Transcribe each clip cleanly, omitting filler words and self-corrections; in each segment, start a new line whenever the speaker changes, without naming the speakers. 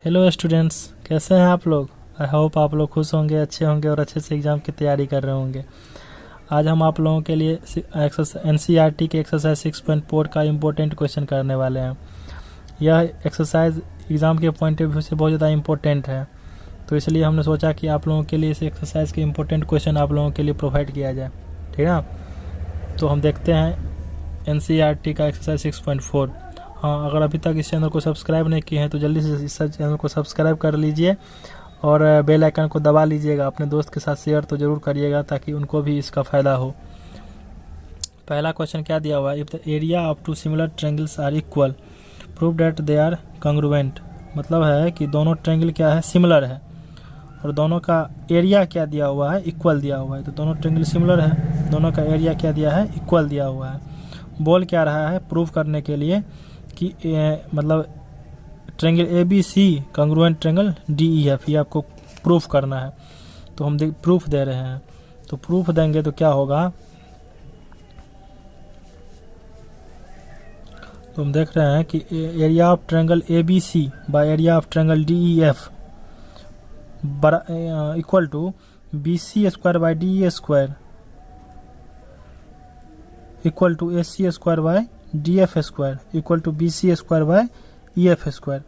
Hello students, कैसे हैं आप लोग। आई होप आप लोग खुश होंगे, अच्छे होंगे और अच्छे से एग्ज़ाम की तैयारी कर रहे होंगे। आज हम आप लोगों के लिए एनसीईआरटी के एक्सरसाइज 6.4 का इम्पोर्टेंट क्वेश्चन करने वाले हैं। यह एक्सरसाइज एग्ज़ाम के पॉइंट ऑफ व्यू से बहुत ज़्यादा इम्पोर्टेंट है, तो इसलिए हमने सोचा कि आप लोगों के लिए इस एक्सरसाइज के इम्पोर्टेंट क्वेश्चन आप लोगों के लिए प्रोवाइड किया जाए। ठीक है ना, तो हम देखते हैं एनसीईआरटी का एक्सरसाइज 6.4। हाँ, अगर अभी तक इस चैनल को सब्सक्राइब नहीं किए हैं तो जल्दी से इस चैनल को सब्सक्राइब कर लीजिए और बेल आइकन को दबा लीजिएगा। अपने दोस्त के साथ शेयर तो ज़रूर करिएगा ताकि उनको भी इसका फ़ायदा हो। पहला क्वेश्चन क्या दिया हुआ है, if the area of two similar triangles are equal prove that they are congruent. मतलब है कि दोनों ट्रायंगल क्या है, सिमिलर है, और दोनों का एरिया क्या दिया हुआ है, इक्वल दिया हुआ है। तो दोनों ट्रायंगल सिमिलर है, दोनों का एरिया क्या दिया है, इक्वल दिया हुआ है। बोल क्या रहा है, प्रूव करने के लिए कि मतलब triangle A B C congruent triangle D E F, ये आपको प्रूफ करना है। तो हम प्रूफ दे रहे हैं, तो प्रूफ देंगे तो क्या होगा, तो हम देख रहे हैं कि area of triangle A B C by area of triangle D E F equal to B C square by D A square equal to A C square by D F square equal to B C square by E F square.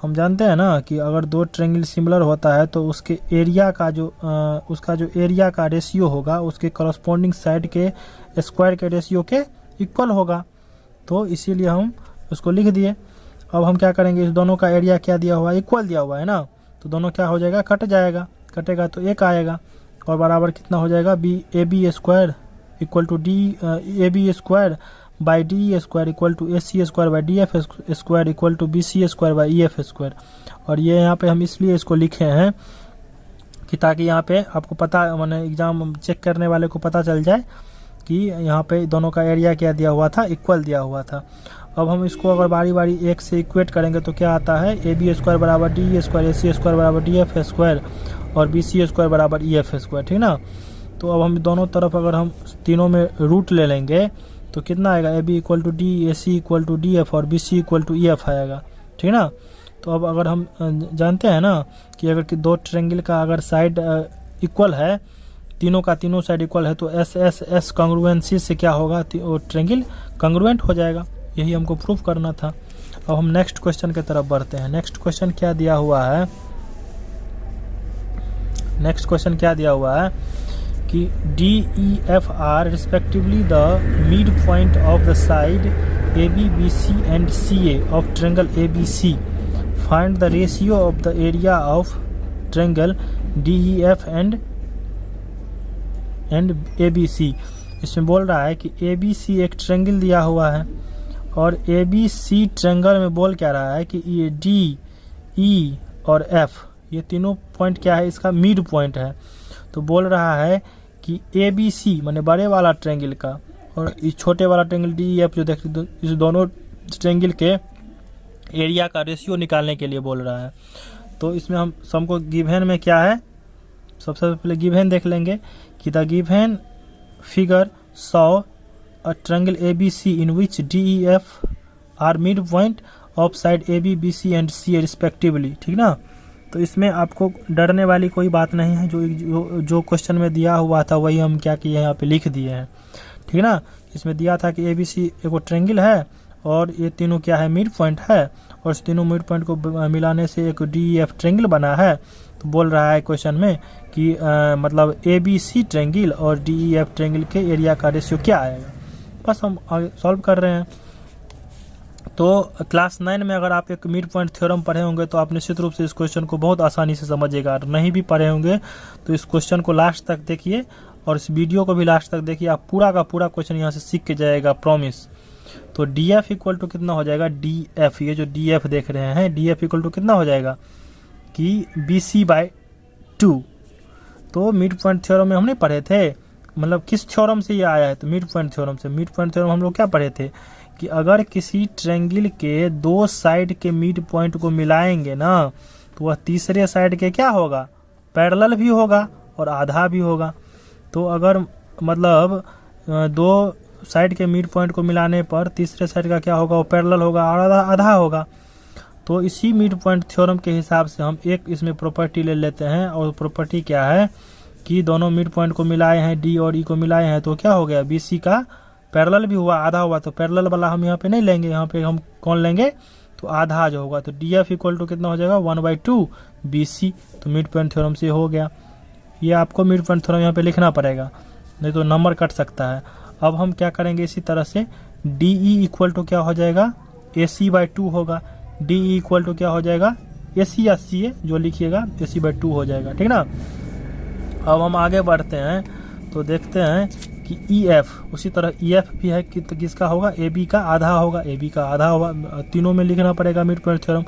हम जानते हैं ना कि अगर दो triangle similar होता है तो उसके एरिया का जो उसका जो एरिया का रेशियो होगा उसके करस्पॉन्डिंग साइड के स्क्वायर के रेशियो के इक्वल होगा। तो इसीलिए हम उसको लिख दिए। अब हम क्या करेंगे, इस दोनों का एरिया क्या दिया हुआ है, इक्वल दिया हुआ है ना, तो दोनों क्या हो जाएगा, कट जाएगा, कटेगा तो एक आएगा और बराबर कितना हो जाएगा, B A B square equal to D A B square by D square equal to A C square by D F square equal to B C square by E F square. और ये यहाँ पे हम इसलिए इसको लिखे हैं कि ताकि यहाँ पे आपको पता, माने एग्जाम चेक करने वाले को पता चल जाए कि यहाँ पे दोनों का एरिया क्या दिया हुआ था, इक्वल दिया हुआ था। अब हम इसको अगर बारी बारी एक से इक्वेट करेंगे तो क्या आता है, ए बी स्क्वायर बराबर डी स्क्वायर, ए सी स्क्वायर बराबर डी एफ स्क्वायर और बी सी स्क्वायर बराबर ई एफ स्क्वायर। ठीक ना, तो अब हम दोनों तरफ अगर हम तीनों में रूट ले लेंगे तो कितना आएगा, A B equal to D, A C equal to D F और B C equal to E F आएगा। ठीक ना, तो अब अगर हम जानते हैं ना कि अगर कि दो ट्रायंगल का अगर साइड इक्वल है, तीनों का तीनों साइड इक्वल है, तो एस एस एस कॉन्ग्रुएंसी से क्या होगा, वो ट्रायंगल कॉन्ग्रुएंट हो जाएगा। यही हमको प्रूफ करना था। अब हम नेक्स्ट क्वेश्चन की तरफ बढ़ते हैं। नेक्स्ट क्वेश्चन क्या दिया हुआ है, नेक्स्ट क्वेश्चन क्या दिया हुआ है कि D E F are respectively the mid point of the side A B B C and C A of triangle A B C, find the ratio of the area of triangle D E F and A B C. इसमें बोल रहा है कि A B सी एक triangle दिया हुआ है और ए बी सी ट्रायंगल में बोल क्या रहा है कि ये डी ई और एफ ये तीनों पॉइंट क्या है, इसका मिड पॉइंट है। तो बोल रहा है कि ए बी सी माने बड़े वाला ट्रायंगल का और इस छोटे वाला ट्रायंगल डी ई एफ जो देख, इस दोनों ट्रायंगल के एरिया का रेशियो निकालने के लिए बोल रहा है। तो इसमें हम सबको गिवन में क्या है, सबसे पहले गिवन देख लेंगे कि the given figure saw a triangle A B C in which D E F are mid point of side A B B C and C A respectively. ठीक ना, तो इसमें आपको डरने वाली कोई बात नहीं है, जो क्वेश्चन में दिया हुआ था वही हम क्या किए हैं, यहाँ पे लिख दिए हैं। ठीक ना, इसमें दिया था कि ए बी सी एक ट्रायंगल है और ये तीनों क्या है, मिड पॉइंट है, और इस तीनों मिड पॉइंट को मिलाने से एक डी ई एफ ट्रायंगल बना है। तो बोल रहा है क्वेश्चन में कि मतलब ए बी सी ट्रायंगल और डी ई एफ ट्रायंगल के एरिया का रेशियो क्या आएगा। बस हम आगे सॉल्व कर रहे हैं। तो क्लास 9 में अगर आप एक मिड पॉइंट थ्योरम पढ़े होंगे तो आप निश्चित रूप से इस क्वेश्चन को बहुत आसानी से समझिएगा। नहीं भी पढ़े होंगे तो इस क्वेश्चन को लास्ट तक देखिए और इस वीडियो को भी लास्ट तक देखिए, आप पूरा का पूरा क्वेश्चन यहाँ से सीख के जाएगा, प्रॉमिस। तो डी एफ इक्वल टू कितना हो जाएगा, डी एफ, ये जो डी एफ देख रहे हैं, डी एफ इक्वल टू कितना हो जाएगा कि बी सी बाई 2। तो मिड पॉइंट थ्योरम में हम नहीं पढ़े थे, मतलब किस थ्योरम से ये आया है, तो मिड पॉइंट थ्योरम से। मिड पॉइंट थ्योरम हम लोग क्या पढ़े थे कि अगर किसी ट्रायंगल के दो साइड के मिड पॉइंट को मिलाएंगे ना तो वह तीसरे साइड के क्या होगा, पैरेलल भी होगा और आधा भी होगा। तो अगर मतलब दो साइड के मिड पॉइंट को मिलाने पर तीसरे साइड का क्या होगा, वो पैरेलल होगा और आधा होगा। तो इसी मिड पॉइंट थ्योरम के हिसाब से हम एक इसमें प्रॉपर्टी ले लेते हैं, और प्रॉपर्टी क्या है कि दोनों मिड पॉइंट को मिलाए हैं, डी और ई को मिलाए हैं, तो क्या हो गया, बी सी का पैरेलल भी हुआ, आधा हुआ, तो पैरेलल वाला हम यहाँ पे नहीं लेंगे, यहाँ पे हम कौन लेंगे, तो आधा जो होगा, तो डी एफ इक्वल टू कितना हो जाएगा 1/2 बी सी। तो मिड पॉइंट थ्योरम से हो गया। ये आपको मिड पॉइंट थ्योरम यहाँ पे लिखना पड़ेगा, नहीं तो नंबर कट सकता है। अब हम क्या करेंगे, इसी तरह से डी ई इक्वल टू क्या हो जाएगा, ए सी बाई 2 होगा। डी ई इक्वल टू क्या हो जाएगा, ए सी या सी ए जो लिखिएगा, ए सी बाई 2 हो जाएगा, ठीक ना। अब हम आगे बढ़ते हैं तो देखते हैं कि ई एफ, उसी तरह ई एफ भी है कि तो किसका होगा, ए बी का आधा होगा, ए बी का आधा होगा, तीनों में लिखना पड़ेगा मिड पॉइंट थ्योरम।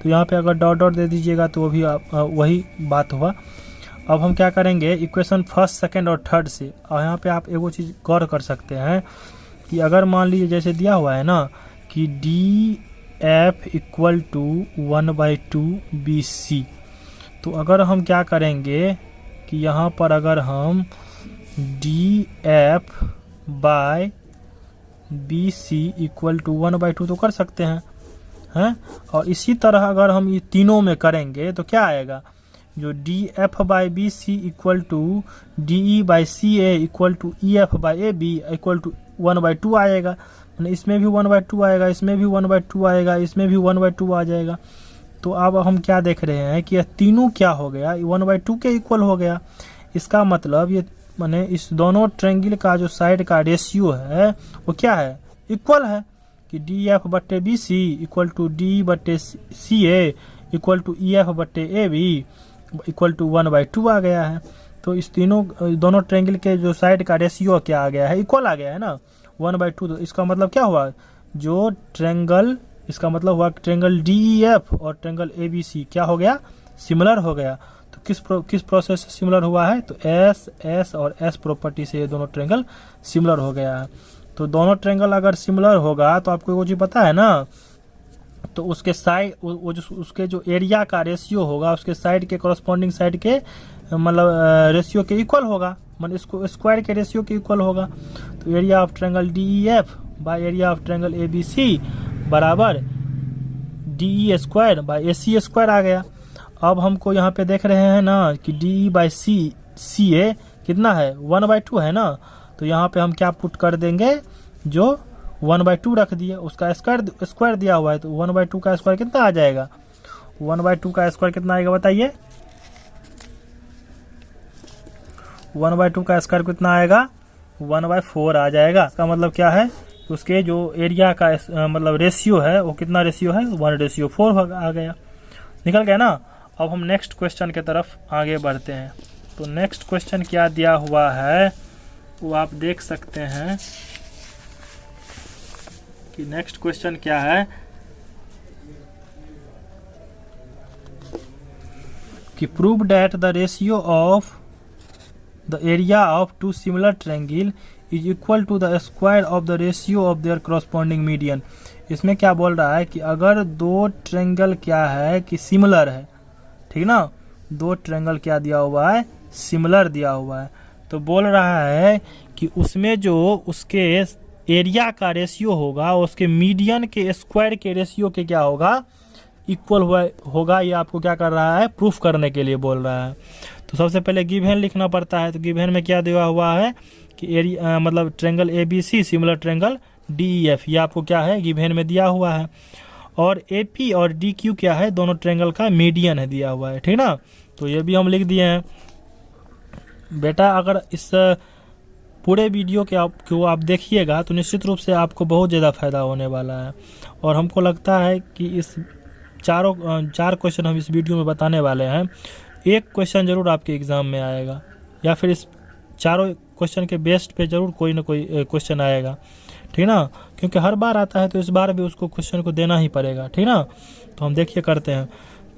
तो यहाँ पे अगर डॉट डॉट दे दीजिएगा तो वो भी वही बात हुआ। अब हम क्या करेंगे, इक्वेशन फर्स्ट, सेकंड और थर्ड से, और यहाँ पे आप एगो चीज़ गौर कर सकते हैं कि अगर मान लीजिए जैसे दिया हुआ है ना कि D F equal to 1/2 B C, तो अगर हम क्या करेंगे कि यहाँ पर अगर हम D F by B C equal to 1/2 तो कर सकते हैं। और इसी तरह अगर हम ये तीनों में करेंगे तो क्या आएगा, जो D F by B C equal to D E by C A equal to E F by A B equal to 1/2 आएगा। इसमें भी 1/2 आएगा, इसमें भी 1/2 आएगा, इसमें भी 1/2 आ जाएगा। तो अब हम क्या देख रहे हैं कि यह तीनों क्या हो गया, 1/2 के इक्वल हो गया। इसका मतलब ये माने इस दोनों ट्रायंगल का जो साइड का रेशियो है वो क्या है, इक्वल है, कि डी एफ बट्टे B C equal to D बट्टे C A equal to E F बट्टे ए बी इक्वल टू 1/2 आ गया है। तो इस दोनों ट्रायंगल के जो साइड का रेशियो क्या आ गया है, इक्वल आ गया है ना, 1/2। तो इसका मतलब क्या हुआ, जो ट्रायंगल, इसका मतलब हुआ ट्रायंगल डी ई एफ और ट्रायंगल ए बी सी क्या हो गया, सिमिलर हो गया। तो किस प्रोसेस से सिमिलर हुआ है, तो एस एस और एस प्रॉपर्टी से ये दोनों ट्रायंगल सिमिलर हो गया है। तो दोनों ट्रायंगल अगर सिमिलर होगा तो आपको वो चीज़ पता है ना, तो उसके साइड वो जो उसके जो एरिया का रेशियो होगा उसके साइड के कॉरस्पॉन्डिंग साइड के मतलब रेशियो के इक्वल होगा, मतलब इसको स्क्वायर के रेशियो के इक्वल होगा। तो area of triangle D E F by area of triangle A B C बराबर D E square by A C square आ गया। अब हमको यहाँ पे देख रहे हैं ना कि डी ई बाई सी ए कितना है, 1/2 है ना। तो यहाँ पे हम क्या पुट कर देंगे, जो 1/2 रख दिए, उसका स्क्वायर दिया हुआ है, तो 1/2 का स्क्वायर कितना आ जाएगा, 1/2 का स्क्वायर कितना आएगा बताइए, 1/2 का स्क्वायर कितना आएगा, 1/4 आ जाएगा। इसका मतलब क्या है, उसके जो एरिया का मतलब रेशियो है वो कितना रेशियो है, 1/4 आ गया, निकल गया ना। अब हम नेक्स्ट क्वेश्चन की तरफ आगे बढ़ते हैं। तो नेक्स्ट क्वेश्चन क्या दिया हुआ है वो आप देख सकते हैं कि नेक्स्ट क्वेश्चन क्या है कि prove that the ratio of the area of two similar triangle is equal to the square of the ratio of their corresponding median. इसमें क्या बोल रहा है कि अगर दो ट्रायंगल क्या है कि सिमिलर है, ठीक ना, दो ट्रायंगल क्या दिया हुआ है, सिमिलर दिया हुआ है, तो बोल रहा है कि उसमें जो उसके एरिया का रेशियो होगा उसके मीडियन के स्क्वायर के रेशियो के क्या होगा, इक्वल होगा। ये आपको क्या कर रहा है, प्रूफ करने के लिए बोल रहा है। तो सबसे पहले गिवन लिखना पड़ता है। तो गिवन में क्या दिया हुआ है कि एरिया मतलब triangle A B C similar triangle D E F, ये आपको क्या है गिवन में दिया हुआ है। और ए पी और डी क्यू क्या है, दोनों ट्रायंगल का मीडियन है दिया हुआ है, ठीक ना। तो ये भी हम लिख दिए हैं। बेटा अगर इस पूरे वीडियो के आप देखिएगा तो निश्चित रूप से आपको बहुत ज़्यादा फायदा होने वाला है। और हमको लगता है कि इस चार क्वेश्चन हम इस वीडियो में बताने वाले हैं, एक क्वेश्चन जरूर आपके एग्ज़ाम में आएगा, या फिर इस चारों क्वेश्चन के बेस्ट पे जरूर कोई ना कोई क्वेश्चन आएगा, ठीक ना, क्योंकि हर बार आता है तो इस बार भी उसको क्वेश्चन को देना ही पड़ेगा, ठीक ना। तो हम देखिए करते हैं।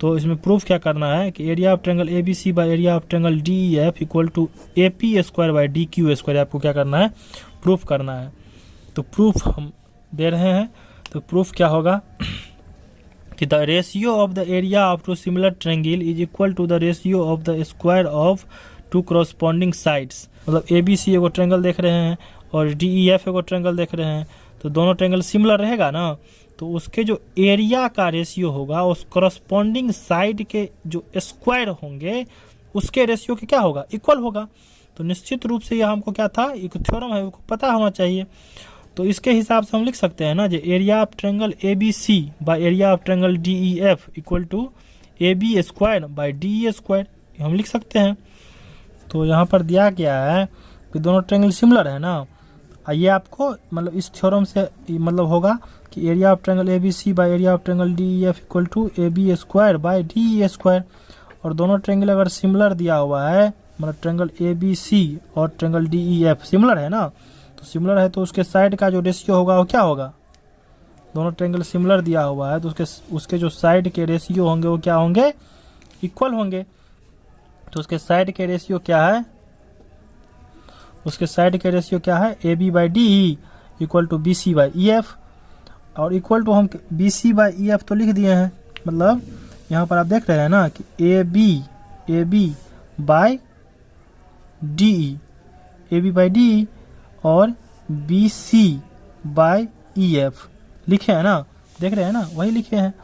तो इसमें प्रूफ क्या करना है कि area of triangle A B C by area of triangle D E F equal to A P square by D Q square, आपको क्या करना है, प्रूफ करना है। तो प्रूफ हम दे रहे हैं। तो प्रूफ क्या होगा कि the ratio of the area of two similar triangle is equal to the ratio of the square of two corresponding sides. मतलब ए बी सी एगो ट्रायंगल देख रहे हैं और डी ई एफ एगो ट्रायंगल देख रहे हैं, तो दोनों ट्रायंगल सिमिलर रहेगा ना। तो उसके जो एरिया का रेशियो होगा उस करस्पॉन्डिंग साइड के जो स्क्वायर होंगे उसके रेशियो के क्या होगा, इक्वल होगा। तो निश्चित रूप से यह हमको क्या था, एक थ्योरम है, उसको पता होना चाहिए। तो इसके हिसाब से हम लिख सकते हैं ना, जो area of triangle A B C by area of triangle D E F equal to A B square by D E square, हम लिख सकते हैं। तो यहाँ पर दिया गया है कि दोनों ट्रायंगल सिमिलर है ना, ये आपको मतलब इस थ्योरम से मतलब होगा कि area of triangle A B C by area of triangle D E F equal to A B square by D E square. और दोनों ट्रायंगल अगर सिमिलर दिया हुआ है, मतलब ट्रायंगल ए बी सी और triangle D E F similar है ना, तो सिमिलर है तो उसके साइड का जो रेशियो होगा वो क्या होगा, दोनों ट्रायंगल सिमिलर दिया हुआ है तो उसके जो साइड के रेशियो होंगे वो क्या होंगे, इक्वल होंगे। तो उसके साइड के रेशियो क्या है, उसके साइड के रेशियो क्या है, A B by D E equal to B C by E F. और इक्वल टू हम B C by E F तो लिख दिए हैं, मतलब यहाँ पर आप देख रहे हैं ना कि A B by D E, A B by D E और B C by E F लिखे हैं ना, देख रहे हैं ना, वही लिखे हैं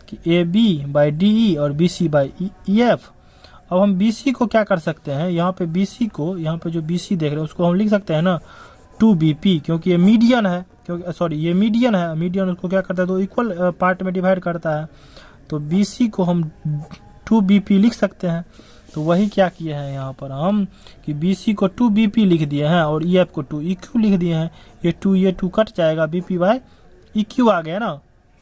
कि A B by D E और B C by E F. अब हम बी सी को क्या कर सकते हैं, यहाँ पे बी सी को, यहाँ पे जो बी सी देख रहे हैं उसको हम लिख सकते हैं ना 2bp, क्योंकि ये मीडियन है, क्योंकि सॉरी ये मीडियन है, मीडियन उसको क्या करता है तो इक्वल पार्ट में डिवाइड करता है। तो बी सी को हम 2bp लिख सकते हैं। तो वही क्या किए हैं यहाँ पर हम कि बी सी को 2bp लिख दिए हैं और ई एफ को 2eq लिख दिए हैं। ये 2 कट जाएगा, bp बाय eq आ गया ना,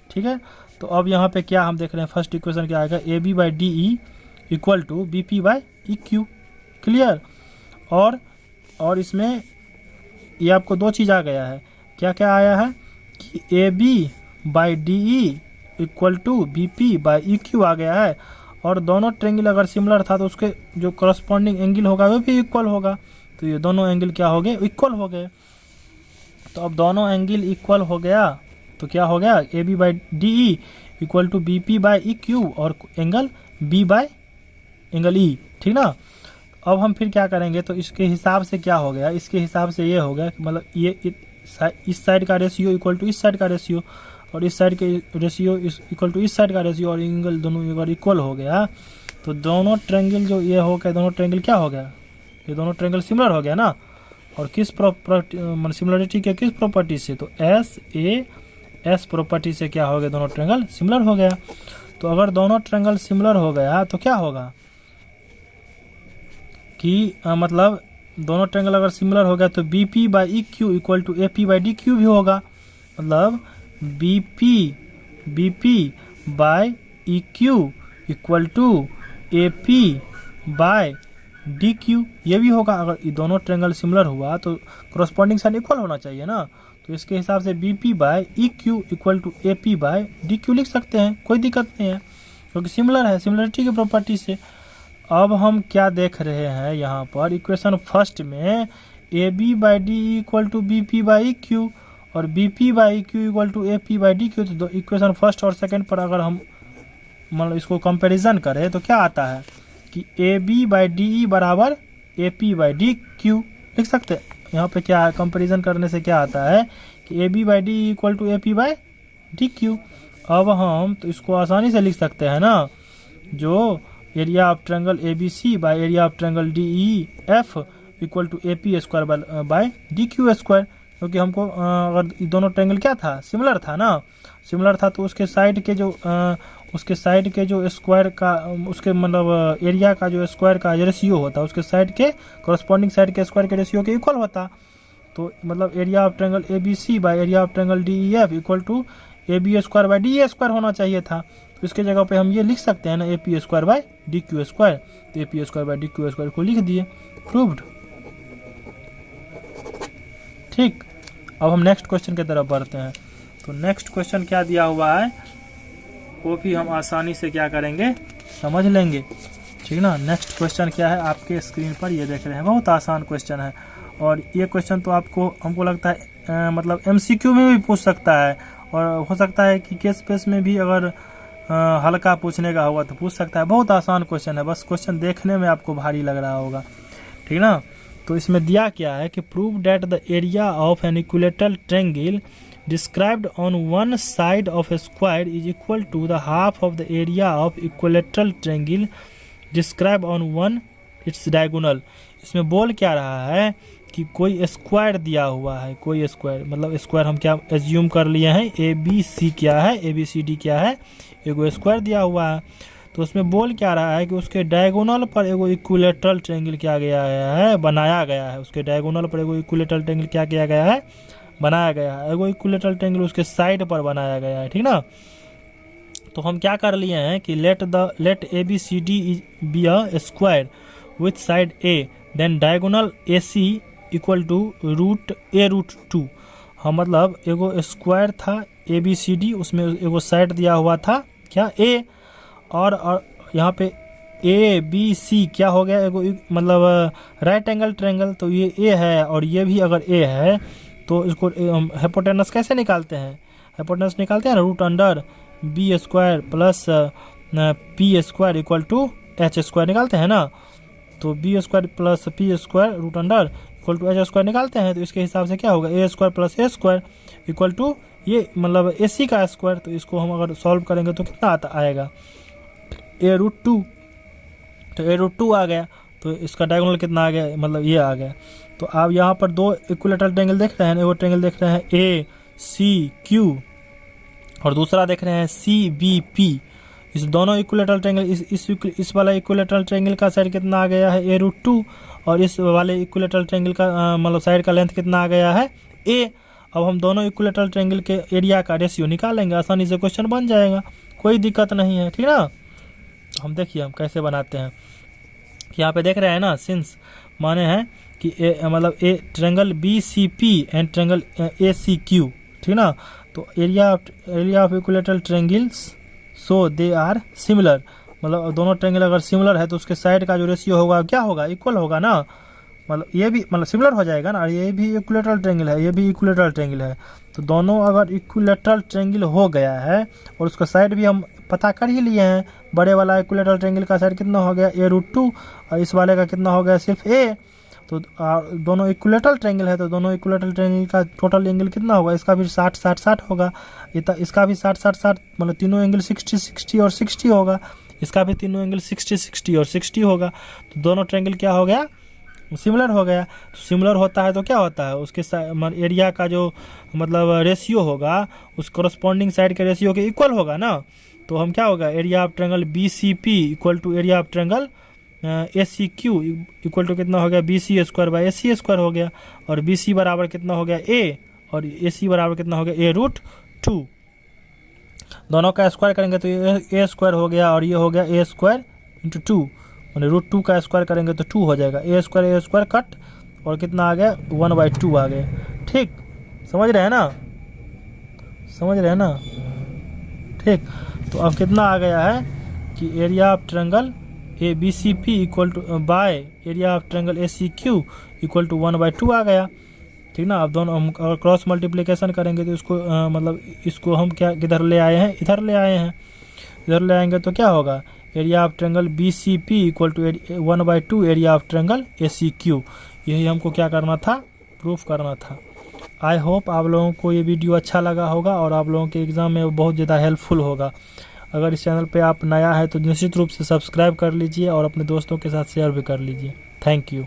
ठीक है। तो अब यहाँ पे क्या हम देख रहे हैं, फर्स्ट इक्वेशन क्या आएगा, A B by D E equal to B P by E Q, clear. और इसमें ये आपको दो चीज़ आ गया है, क्या क्या आया है कि A B by D E equal to B P by E Q आ गया है। और दोनों ट्रायंगल अगर सिमिलर था तो उसके जो करस्पॉन्डिंग एंगल होगा वो भी इक्वल होगा। तो ये दोनों एंगल क्या हो गए, इक्वल हो गए। तो अब दोनों एंगल इक्वल हो गया तो क्या हो गया, A B by D E equal to B P by E Q और angle B by angle E, ठीक ना। अब हम फिर क्या करेंगे, तो इसके हिसाब से क्या हो गया, इसके हिसाब से ये हो गया कि मतलब ये इस साइड का रेशियो इक्वल टू इस साइड का रेशियो और इस साइड के रेशियो इक्वल टू इस साइड का रेशियो और एंगल दोनों अगर इक्वल हो गया तो दोनों ट्रायंगल जो ये हो गया, दोनों ट्रायंगल क्या हो गया, ये दोनों ट्रायंगल सिमिलर हो गया ना। और किस प्रॉपर्टी सिमिलरिटी के किस प्रॉपर्टी से, तो एस प्रॉपर्टी से क्या हो गया, दोनों ट्रायंगल सिमिलर हो गया। तो अगर दोनों ट्रायंगल सिमिलर हो गया तो क्या होगा कि मतलब दोनों ट्रायंगल अगर सिमिलर हो गया तो B P by E Q equal to A P by D Q भी होगा। मतलब B P by E Q equal to A P by D Q, ये भी होगा। अगर ये दोनों ट्रायंगल सिमिलर हुआ तो करस्पॉन्डिंग साइड इक्वल होना चाहिए ना। तो इसके हिसाब से B P by E Q equal to A P by D Q लिख सकते हैं, कोई दिक्कत नहीं है क्योंकि सिमिलर है, सिमिलरिटी की प्रॉपर्टी से। अब हम क्या देख रहे हैं यहाँ पर इक्वेशन फर्स्ट में A B by D equal to B P by E Q और B P by Q equal to A P by D Q. तो इक्वेशन फर्स्ट और सेकंड पर अगर हम मतलब इसको कंपैरिजन करें तो क्या आता है कि A B by D E बराबर A P by D Q लिख सकते हैं। यहाँ पे क्या है, कंपैरिजन करने से क्या आता है कि A B by D equal to A P by D Q. अब हम तो इसको आसानी से लिख सकते हैं ना, जो area of triangle A B C by area of triangle D E F equal to A P square by D Q square, क्योंकि हमको अगर दोनों ट्रायंगल क्या था, सिमिलर था ना, सिमिलर था तो उसके साइड के जो स्क्वायर का उसके मतलब एरिया का जो स्क्वायर का रेशियो होता है उसके साइड के करस्पॉन्डिंग साइड के स्क्वायर के रेशियो के इक्वल होता। तो मतलब area of triangle A B C by area of triangle D E F equal to A B square by D A square होना चाहिए था। तो इसके जगह पे हम ये लिख सकते हैं ना, A P square by D Q square. तो A P square by D Q square को लिख दिए, प्रूव्ड। ठीक, अब हम नेक्स्ट क्वेश्चन की तरफ बढ़ते हैं। तो नेक्स्ट क्वेश्चन क्या दिया हुआ है वो भी हम आसानी से क्या करेंगे, समझ लेंगे, ठीक ना। नेक्स्ट क्वेश्चन क्या है आपके स्क्रीन पर ये देख रहे हैं, बहुत आसान क्वेश्चन है। और ये क्वेश्चन तो हमको लगता है मतलब MCQ में भी पूछ सकता है और हो सकता है कि केस पेस में भी अगर हल्का पूछने का होगा तो पूछ सकता है। बहुत आसान क्वेश्चन है, बस क्वेश्चन देखने में आपको भारी लग रहा होगा, ठीक ना। तो इसमें दिया क्या है कि prove that the area of an equilateral triangle described on one side of a square is equal to the half of the area of equilateral triangle described on one its diagonal। इसमें बोल क्या रहा है कि कोई square दिया हुआ है, कोई स्क्वायर मतलब स्क्वायर हम क्या एज्यूम कर लिए हैं, ए बी सी क्या है, ए बी सी डी क्या है, एगो स्क्वायर दिया हुआ है। तो उसमें बोल क्या रहा है कि उसके डायगोनल पर एगो इक्विलेटरल ट्रायंगल क्या गया है, बनाया गया है। उसके डायगोनल पर एगो इक्विलेटरल ट्रायंगल क्या किया गया है, बनाया गया है। एगो इक्विलेटरल ट्रायंगल उसके साइड पर बनाया गया है, ठीक ना। तो हम क्या कर लिए हैं कि let A B C D be a square with side a then diagonal A C equal to √a√2। हम मतलब एगो स्क्वायर था ए बी सी डी, उसमें एगो साइड दिया हुआ था क्या ए, और यहाँ पे ए बी सी क्या हो गया, एगो मतलब राइट एंगल ट्रायंगल। तो ये ए है और ये भी अगर ए है तो इसको हाइपोटेनस कैसे निकालते हैं, हाइपोटेनस निकालते हैं ना, √b² plus p² equal to h² निकालते हैं ना। तो b² plus p² √* equal to h² निकालते हैं। तो इसके हिसाब से क्या होगा, a² plus a² equal to ये मतलब ac का स्क्वायर। तो इसको हम अगर सॉल्व करेंगे तो कितना आएगा, a√2। तो a√2 आ गया, तो इसका डायगोनल कितना आ गया, मतलब ये आ गया। तो आप यहाँ पर दो इक्विलेटरल ट्रायंगल देख रहे हैं, एगो ट्रायंगल देख रहे हैं ए सी क्यू और दूसरा देख रहे हैं सी बी पी। इस दोनों इक्विलेटरल ट्रायंगल, इस वाला इक्विलेटरल ट्रायंगल का साइड कितना आ गया है, a√2, और इस वाले इक्विलेटरल ट्रायंगल का मतलब साइड का लेंथ कितना आ गया है, a। अब हम दोनों इक्विलेटरल ट्रायंगल के एरिया का रेशियो निकालेंगे, आसानी से क्वेश्चन बन जाएगा, कोई दिक्कत नहीं है, ठीक ना। हम देखिए हम कैसे बनाते हैं। यहाँ पे देख रहे हैं ना, सिंस माने हैं कि मतलब a triangle B C P and triangle A C Q, ठीक ना। तो area of equilateral triangles so they are similar, मतलब दोनों ट्रायंगल अगर सिमिलर है तो उसके साइड का जो रेशियो होगा क्या होगा, इक्वल होगा ना। मतलब ये भी मतलब सिमिलर हो जाएगा ना, ये भी इक्विलेटरल ट्रायंगल है, ये भी इक्विलेटरल ट्रायंगल है। तो दोनों अगर इक्विलेटरल ट्रायंगल हो गया है और उसका साइड भी हम पता कर ही लिए हैं, बड़े वाला इक्विलेटरल ट्रायंगल का साइड कितना हो गया, a√2, और इस वाले का कितना हो गया, सिर्फ a। तो दोनों इक्विलेटरल ट्रायंगल है, तो दोनों इक्विलेटरल ट्रायंगल का टोटल एंगल कितना होगा, इसका भी 60-60-60 होगा, इसका भी 60-60-60, मतलब तीनों एंगल 60-60 और 60 होगा, इसका भी तीनों एंगल 60-60 और 60 होगा। तो दोनों ट्रायंगल क्या हो गया, सिमिलर हो गया। तो सिमिलर होता है तो क्या होता है, उसके एरिया का जो मतलब रेशियो होगा उस कोरस्पॉन्डिंग साइड के रेशियो के इक्वल होगा ना। तो हम क्या होगा, area of triangle B C P equal to area of triangle A C Q equal to कितना हो गया, BC² बाई AC² हो गया, और BC बराबर कितना हो गया a, और AC बराबर कितना हो गया a√2। दोनों का स्क्वायर करेंगे तो ये a² हो गया और ये हो गया a² × 2, मैंने √2 का स्क्वायर करेंगे तो 2 हो जाएगा, a² कट और कितना आ गया 1/2 आ गया। ठीक, समझ रहे हैं ना, समझ रहे हैं ना, ठीक। तो अब कितना आ गया है कि area of triangle A B C P equal to by area of triangle A C Q equal to 1/2 आ गया, ठीक ना। अब दोनों हम अगर क्रॉस मल्टीप्लिकेशन करेंगे तो इसको मतलब इसको हम क्या किधर ले आए हैं, इधर ले आए हैं, इधर ले आएंगे तो क्या होगा, area of triangle B C P equal to 1/2 area of triangle A C Q. यही हमको क्या करना था, प्रूफ करना था। आई होप आप लोगों को ये वीडियो अच्छा लगा होगा और आप लोगों के एग्ज़ाम में बहुत ज़्यादा हेल्पफुल होगा। अगर इस चैनल पे आप नया है तो निश्चित रूप से सब्सक्राइब कर लीजिए और अपने दोस्तों के साथ शेयर भी कर लीजिए। Thank you.